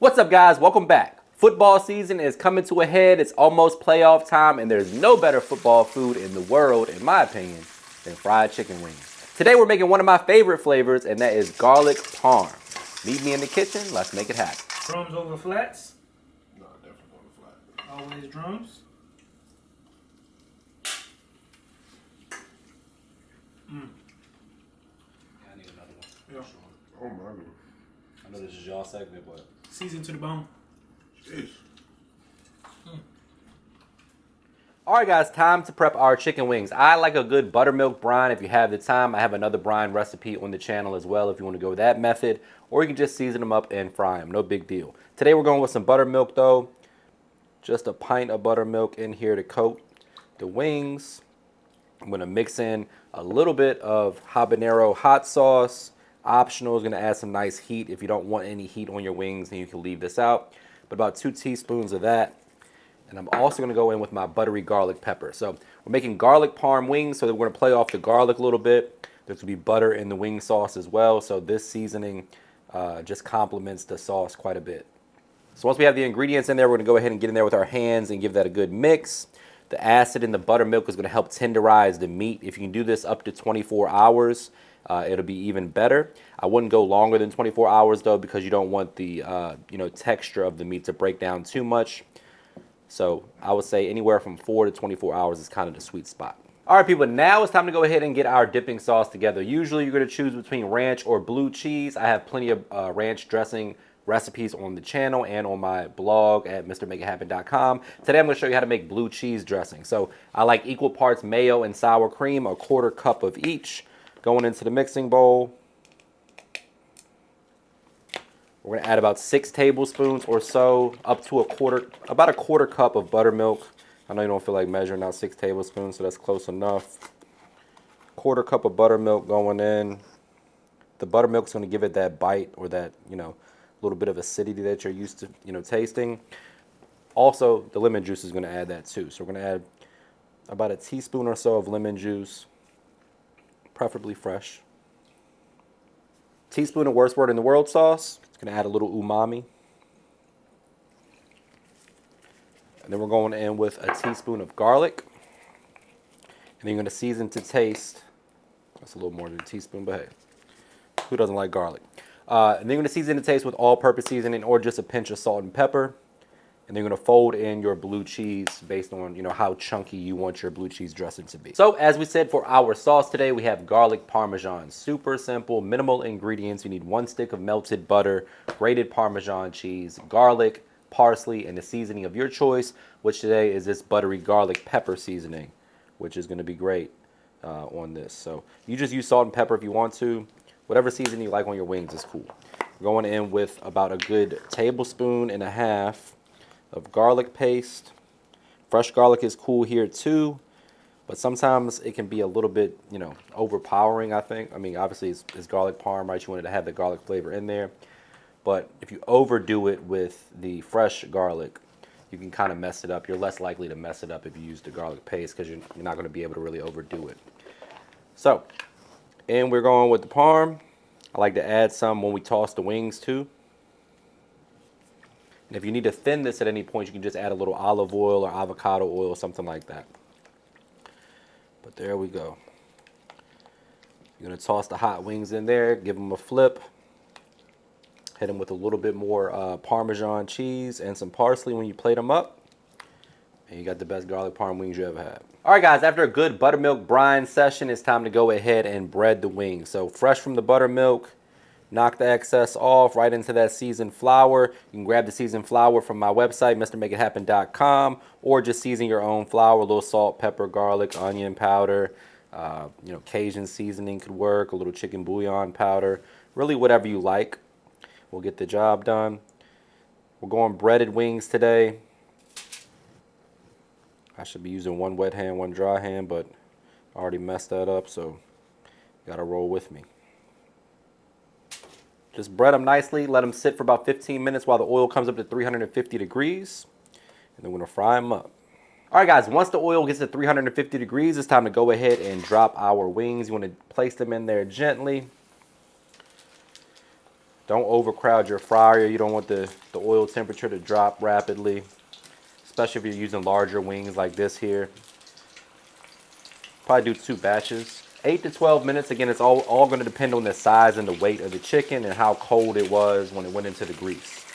What's up, guys? Welcome back. Football season is coming to a head. It's almost playoff time, and there's no better football food in the world, in my opinion, than fried chicken wings. Today, we're making one of my favorite flavors, and that is garlic parm. Meet me in the kitchen. Let's make it happen. Drums over flats. No, definitely on the flat. Always drums. I need another one. Yeah. Oh my god. I know this is y'all segment, but Seasoned to the bone. Jeez. all right, guys, time to prep our chicken wings. I like a good buttermilk brine if you have the time. I have another brine recipe on the channel as well if you want to go that method, or you can just season them up and fry them. No big deal. Today we're going with some buttermilk though. Just a pint of buttermilk in here to coat the wings. I'm going to mix in a little bit of habanero hot sauce. Optional, is going to add some nice heat. If you don't want any heat on your wings, then you can leave this out. But about 2 teaspoons of that. And I'm also going to go in with my buttery garlic pepper. So we're making garlic parm wings, so that we're going to play off the garlic a little bit. There's going to be butter in the wing sauce as well. So this seasoning just complements the sauce quite a bit. So once we have the ingredients in there, we're going to go ahead and get in there with our hands and give that a good mix. The acid in the buttermilk is going to help tenderize the meat. If you can do this up to 24 hours, it'll be even better. I wouldn't go longer than 24 hours though, because you don't want the texture of the meat to break down too much. So I would say anywhere from 4 to 24 hours is kind of the sweet spot. All right, people, now it's time to go ahead and get our dipping sauce together. Usually you're going to choose between ranch or blue cheese. I have plenty of ranch dressing recipes on the channel and on my blog at MrMakeItHappen.com. Today I'm going to show you how to make blue cheese dressing. So I like equal parts mayo and sour cream, a 1/4 cup of each, going into the mixing bowl. We're going to add about 6 tablespoons or so, up to about a 1/4 cup of buttermilk. I know you don't feel like measuring out 6 tablespoons, so that's close enough. 1/4 cup of buttermilk going in. The buttermilk's going to give it that bite, or that, little bit of acidity that you're used to, tasting. Also, the lemon juice is going to add that too. So we're going to add about a teaspoon or so of lemon juice, preferably fresh. Teaspoon of worst word in the world sauce. It's going to add a little umami. And then we're going in with a teaspoon of garlic. And then you're going to season to taste. That's a little more than a teaspoon, but hey, who doesn't like garlic? And then you're going to season to taste with all-purpose seasoning, or just a pinch of salt and pepper. And then you're going to fold in your blue cheese based on, how chunky you want your blue cheese dressing to be. So as we said, for our sauce today, we have garlic parmesan. Super simple, minimal ingredients. You need 1 stick of melted butter, grated Parmesan cheese, garlic, parsley, and the seasoning of your choice, which today is this buttery garlic pepper seasoning, which is going to be great on this. So you just use salt and pepper if you want to. Whatever seasoning you like on your wings is cool. We're going in with about a good 1.5 tablespoons of garlic paste. Fresh garlic is cool here too, but sometimes it can be a little bit, overpowering, I think. I mean, obviously it's garlic parm, right? You want it to have the garlic flavor in there. But if you overdo it with the fresh garlic, you can kind of mess it up. You're less likely to mess it up if you use the garlic paste, because you're not going to be able to really overdo it. So, and we're going with the parm. I like to add some when we toss the wings too. And if you need to thin this at any point, you can just add a little olive oil or avocado oil, something like that. But there we go. You're going to toss the hot wings in there, give them a flip. Hit them with a little bit more Parmesan cheese and some parsley when you plate them up. And you got the best garlic parm wings you ever had. All right, guys, after a good buttermilk brine session, it's time to go ahead and bread the wings. So fresh from the buttermilk, knock the excess off right into that seasoned flour. You can grab the seasoned flour from my website, MrMakeItHappen.com, or just season your own flour, a little salt, pepper, garlic, onion powder. Cajun seasoning could work, a little chicken bouillon powder, really whatever you like will get the job done. We're going breaded wings today. I should be using 1 wet hand, 1 dry hand, but I already messed that up, so you gotta roll with me. Just bread them nicely, let them sit for about 15 minutes while the oil comes up to 350 degrees, and then we're gonna fry them up. All right, guys, once the oil gets to 350 degrees, it's time to go ahead and drop our wings. You wanna place them in there gently. Don't overcrowd your fryer. You don't want the oil temperature to drop rapidly, especially if you're using larger wings like this here. Probably do 2 batches. 8 to 12 minutes. Again, it's all going to depend on the size and the weight of the chicken and how cold it was when it went into the grease.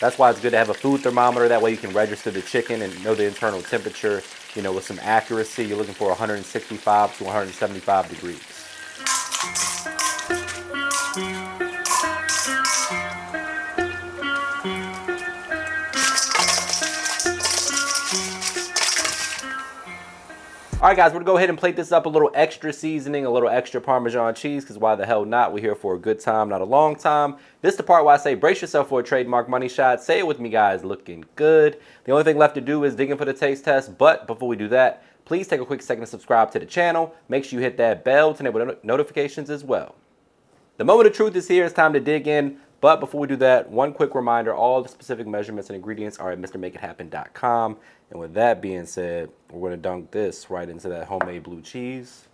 That's why it's good to have a food thermometer. That way you can register the chicken and know the internal temperature, you know, with some accuracy. You're looking for 165 to 175 degrees. All right, guys, we're gonna go ahead and plate this up. A little extra seasoning, a little extra Parmesan cheese, because why the hell not? We're here for a good time, not a long time. This is the part where I say brace yourself for a trademark money shot. Say it with me, guys, looking good. The only thing left to do is dig in for the taste test, but before we do that, please take a quick second to subscribe to the channel. Make sure you hit that bell to enable notifications as well. The moment of truth is here. It's time to dig in. But before we do that, one quick reminder, all the specific measurements and ingredients are at MrMakeItHappen.com. And with that being said, we're going to dunk this right into that homemade blue cheese.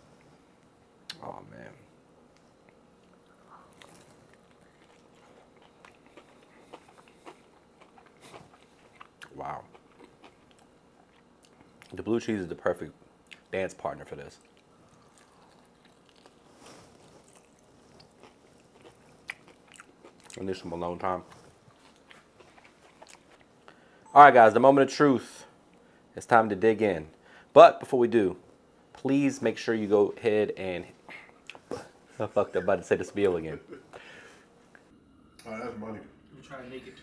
Oh, man. Wow. The blue cheese is the perfect dance partner for this. And this from alone time. All right, guys, the moment of truth. It's time to dig in. But before we do, please make sure you go ahead and... I fucked up about to say the spiel again. Oh, that's money. I'm trying to make it.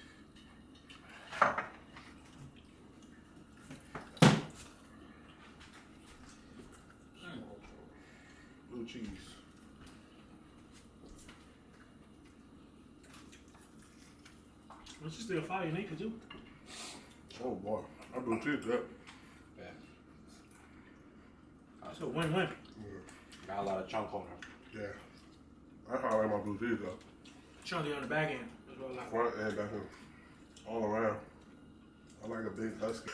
Blue cheese. What's still fire naked too? Oh boy, I blue cheese that. Yeah. So win-win. Got a lot of chunk on her. Yeah. That's how I like my blue cheese though. Chunky on the back end. That's what I like. Front and back end. All around. I like a big husky.